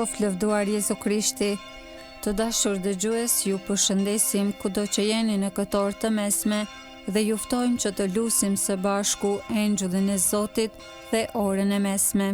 qof lëvduar Jezu Krishti. Të dashur dëgjues, ju përshëndesim kudo që jeni në këtë orë të mesme dhe ju ftojmë që të lusim së bashku Engjëllin e Zotit dhe orën e mesme.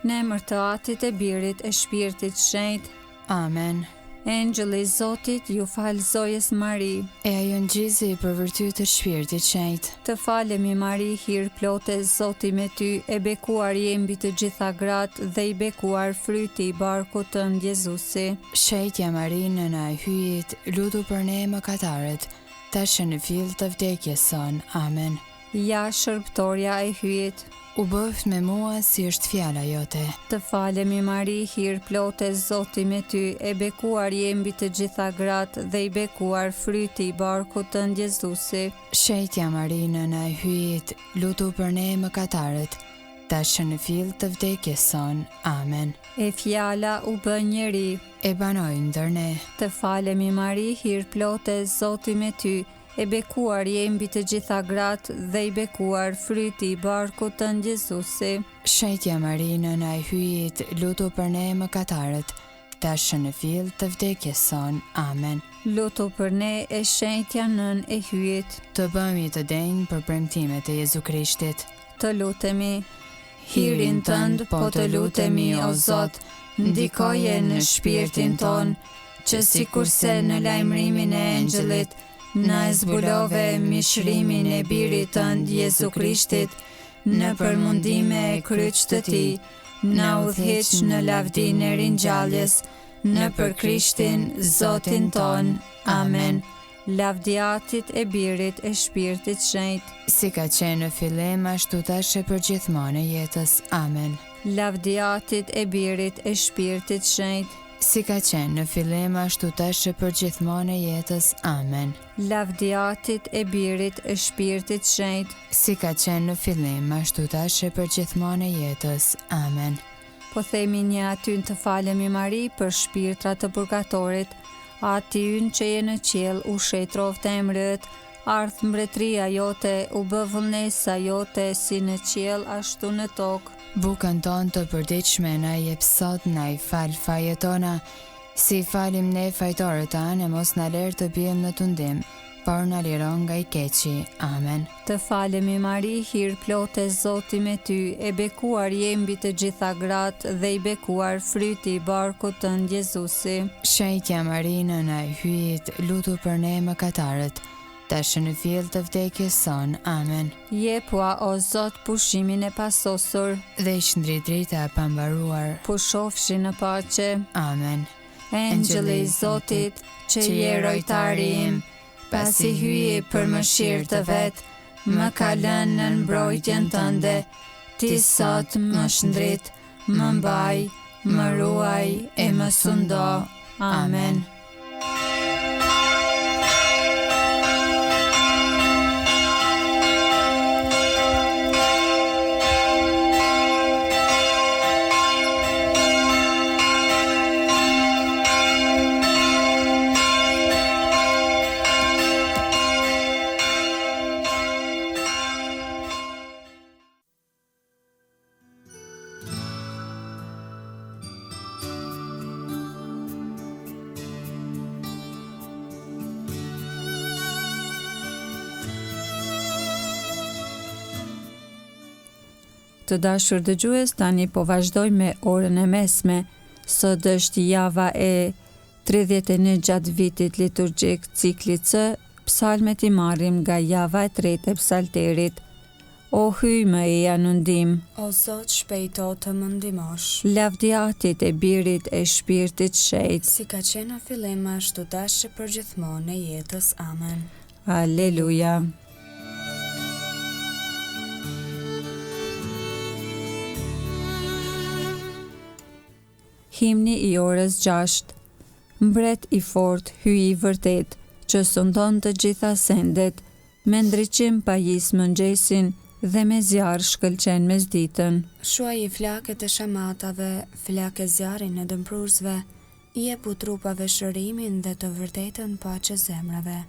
Në emër të Atit e Birit e Shpirtit Shenjtë. Amen. Engjëlli i Zotit ju falë zojës Mari. E ajo ngjizi për virtyt të Shpirtit Shenjtë. Të falemi Mari, hir plote, Zoti me ty, e bekuar je mbi të gjitha gratë dhe i bekuar fryti i barkut tënd Jezusi. Shejtja Mari, nëna e hyjit, lutu për ne mëkatarët, tash në fill të vdekjes son. Amen. Ja shërbëtorja e hyjit. U bëft me mua si është fjala jote. Të falemi Mari, hir plote, Zoti me ty, e bekuar je mbi të gjitha gratë dhe i bekuar fryti i barkut tënd Jezusi. Shejtja Mari, nëna e hyjit, lutu për ne mëkatarët, tash në fill të vdekjes son. Amen. E fjala u bë njeri. E banoi ndër ne. Të falemi Mari, hir plote, Zoti me ty, e bekuar je mbi të gjitha gratë dhe i bekuar fryti i barkut tënd Jezusi. Shejtja Mari, nëna e hyjit, lutu për ne mëkatarët, tash në fill të vdekjes son. Amen. Lutu për ne e shenjtja nën e hyjit. Të bëhemi të denjë për premtimet e Jezu Krishtit. Të lutemi. Hirin tënd po të lutemi o Zot, ndikoje në shpirtin ton, që sikurse në lajmërimin e engjëllit na e zbulove mishrimin e birit tënd Jezu Krishtit, në përmundime e kryq të tij, na udhëhiq në lavdinë e ringjalljes, në për Krishtin Zotin ton. Amen. Lavdiatit e birit e Shpirtit Shenjtë. Si ka qenë në fillim, ashtu tash e përgjithmonë e jetës. Amen. Lavdiatit e birit e Shpirtit Shenjtë. Si ka qenë në fillim, ashtu tash e përgjithmonë e jetës. Amen. Lavdiatit e birit e Shpirtit Shenjtë. Si ka qenë në fillim, ashtu tash e përgjithmonë e jetës. Amen. Po themi një aty të falemi Mari për shpirtrat të purgatorit, ati ynë që je në qiell, u shetroft emrit, ardh mbretëria jote, u bë vullnesa jote si në qiell ashtu në tokë. Bukën tonë të përditshme na jep sot, na i fal fajet tona, si falim ne fajtorët tanë, mos na lër të bijmë në tundim, por na liron nga i keqi. Amen. Të falemi Mari, hir plote, Zoti me ty, e bekuar je mbi të gjitha gratë dhe i bekuar fryti i barkut tënd Jezusi. Shejtja Mari, nëna e hyjit, lutu për ne mëkatarët, tash në fill të vdekjes son. Amen. Jepua o Zot pushimin e pasosur, Dhe i shndrit drita e pambaruar. pushofshi në paqe. Amen. Engjëlli i Zotit, që je rojtari im, pasi hyje për mëshirë të vet, më ka lënë në mbrojtjen tënde, ti sot më shndrit, më mbaj, më ruaj e më sundo. Amen. Të dashur dëgjues, tani po vazhdoj me orën e mesme. Sot është java e 31 gjatë vitit liturgjik ciklit C. Psalmet i marrim nga java e 3 e psalterit. O hyj më e në ndim, O Zot, shpejto të më ndihmosh. lavdiatit e birit e Shpirtit Shenjtë. Si ka qenë në fillim, ashtu tash e përgjithmonë e jetës. Amen. Aleluja. Himni i orës 6. Mbret i fort, hyj i vërtet, që sundon të gjitha sendet, me ndriqim pajis mëngjesin dhe me zjarë shkëlqen mesditën. Shuaj i flakët e shamatave, flakë zjarin e dëmpruzve, jepu trupave shërimin dhe të vërtetën paqe zemrave.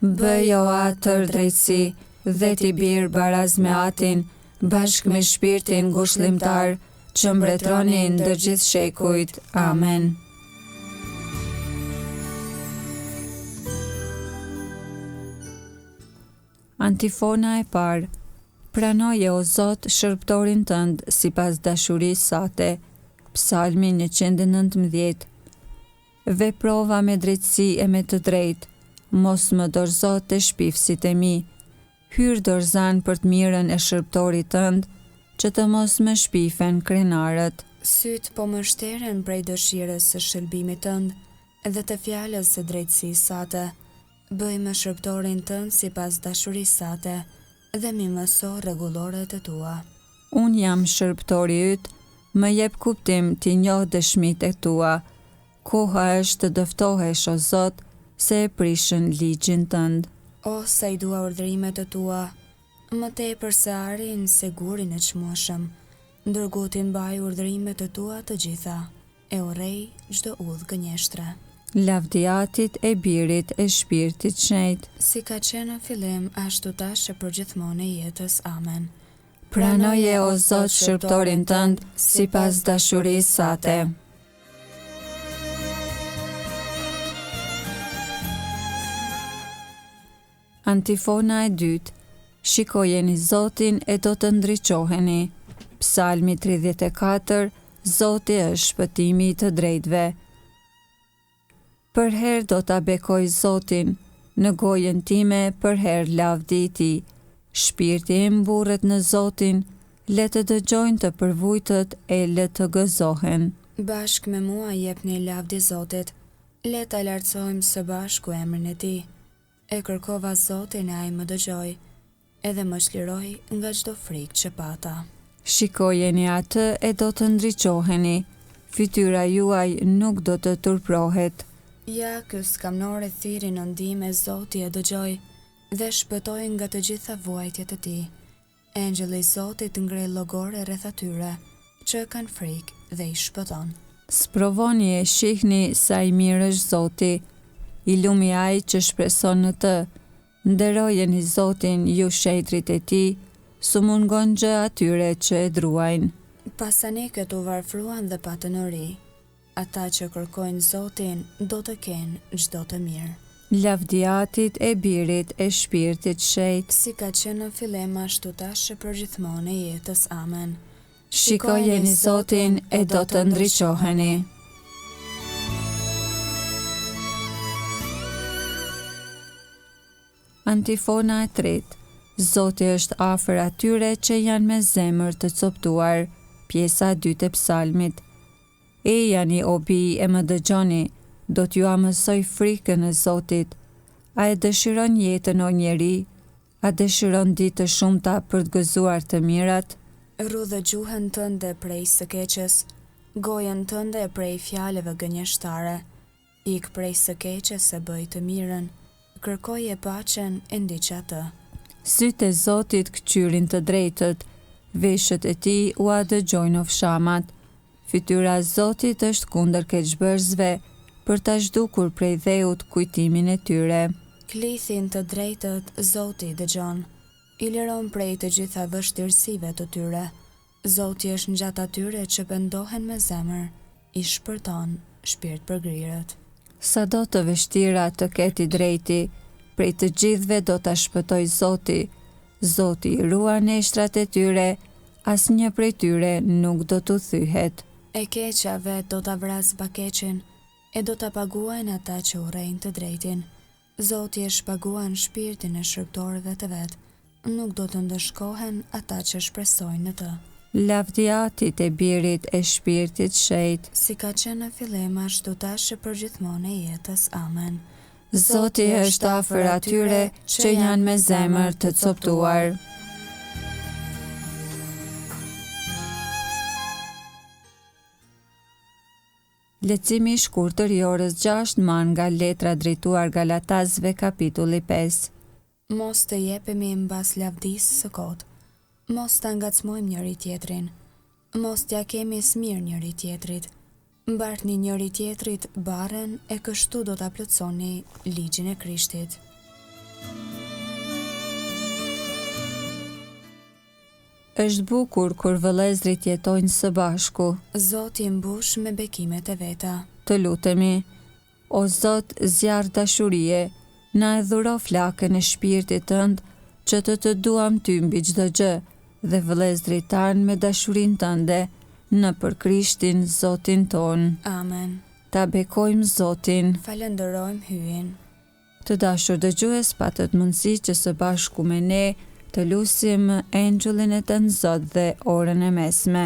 Bëjo atër drejtësi dhe t'i birë baraz me atin, bashk me shpirtin ngushëllimtar, që mbretroni ndër gjithë shekujt. Amen. Antifona e parë. Pranoje o Zot shërbëtorin tënd sipas dashurisë sate. Psalmi 119. Veprova me drejtësi e me të drejtë, mos më dorëzo te shpifësit e mi. Hyr dorëzan për të mirën e shërbëtorit tënd, që të mos më shpifen krenarët. Syt po më shteren prej dëshirës së shërbimit tënd dhe të fjalës së drejtësisë sate. Bëj më shërbëtorin tënd sipas dashurisë sate dhe mi mëso rregulloret e tua. Unë jam shërbëtori yt, më jep kuptim t'i njoh dëshmitë e tua. Koha është të dëftohesh o Zot, se e prishën ligjin tënd. O, sa i dua urdhrimet e tua, më tepër se arin se gurin e çmueshëm. Ndërkohë ti mbaj urdhrimet e tua të gjitha, e urrej çdo udhë gënjeshtre. Lavdiatit e Birit e Shpirtit Shenjtë, Si ka qenë në fillim, ashtu tash e përgjithmonë e jetës. Amen. pranoje o Zot shërbëtorin tënd sipas dashurisë sate. Antifona e dytë. Shikojeni Zotin e do të ndriçoheni. Psalmi 34. Zoti është shpëtimi i të drejtëve. Për herë do ta bekoj Zotin, në gojën time për herë lavdi i tij. Shpirti im mburret në Zotin, le të dëgjojnë të përvujtët e le të gëzohen. Bashk me mua jepni lavdi Zotit, le ta lartësojmë së bashku emrin e tij. E kërkova Zotin e ai më dëgjoi, edhe më çliroi nga çdo frikë që pata. Shikojeni atë e do të ndriçoheni, fytyra juaj nuk do të turprohet. Ja, ky skamnor e thiri në ndihmë e Zoti e dëgjoi dhe shpëtoi nga të gjitha vuajtjet e tij. Engjëlli i Zotit ngrej llogore rreth atyre që kanë frikë dhe i shpëton. Sprovoni e shihni sa i mirë është Zoti, i lumi ai që shpreson në të. Nderojeni Zotin ju shetrit e tij, su mungon gjë atyre që e druajnë. Pasanikët u varfruan dhe patën uri. Ata që kërkojnë Zotin do të kenë çdo të mirë. Lavdiatit e Birit e Shpirtit Shenjtë, Si ka qenë në fillim, ashtu tash e përgjithmonë e jetës. Amen. shikojeni Zotin e do të ndriçoheni. Antifona e tretë. Zoti është afër atyre që janë me zemër të coptuar. Pjesa e dytë e psalmit. E jani o bi e më dëgjoni, do t'ju amësoj frikën e Zotit. A e dëshiron jetën o njeri? A dëshiron ditë të shumta për të gëzuar të mirat? Rudhë gjuhën tënde prej së keqes, gojën tënde prej fjalëve gënjeshtare. Ik prej së keqes e bëj të mirën, kërkoje paqen e ndiq atë. Sytë e Zotit këqyrin të drejtët, veshët e tij u dëgjojnë ofshamat. Fytyra e Zotit është kundër keqbërësve, për ta zhdukur prej dheut kujtimin e tyre. Klithin të drejtët Zoti dëgjon, i liron prej të gjitha vështirësive të tyre. Zoti është ngjatë atyre që pendohen me zemër, i shpërton shpirt përgrirët. Sado të vështira të ketë i drejti, prej të gjithve do ta shpëtoj Zoti. Zoti i ruan neshtrat e tyre, asnjë prej tyre nuk do t'u thyhet. E keqave do ta vras pa keqin, e do ta paguajnë ata që urrejnë të drejtin. Zoti e shpaguan shpirtin e shërbëtorëve të vet, nuk do të ndëshkohen ata që shpresojnë në të. Lavdiatit e Birit e Shpirtit Shenjtë, Si ka qenë në fillim, ashtu tash e përgjithmonë e jetës. Amen. Zoti është afër atyre që janë me zemër të coptuar. Lecimi i shkurtër i orës 6 man nga letra drejtuar Galatazëve kapitulli 5. Mos të jepemi mbas lavdisë së kotë, mos të ngacmojmë njëri tjetrin, mos t'ja kemi smir njëri tjetrit, mbartni njëri tjetrit barren e kështu do ta plotësoni ligjin e Krishtit. Është bukur kur vëllezërit jetojnë së bashku. Zoti mbush me bekimet e veta. Të lutemi, o Zot, zjarr dashurie, na e dhuro flakën e shpirtit tënd, që të duam ty mbi çdo gjë, dhe vëllezërit tanë me dashurinë tënde, në për Krishtin Zotin ton. Amen. Ta bekojmë Zotin. Falenderojmë hyen. Të dashur dëgjues, patët mundësi që së bashku me ne të lusim Engjëllin e Tënd Zot dhe orën e mesme.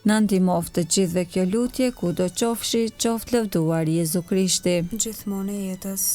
Na ndihmoft të gjithëve kjo lutje, kudo qofshi, qoftë lëvduar Jezu Krishti. Gjithmonë e jetës.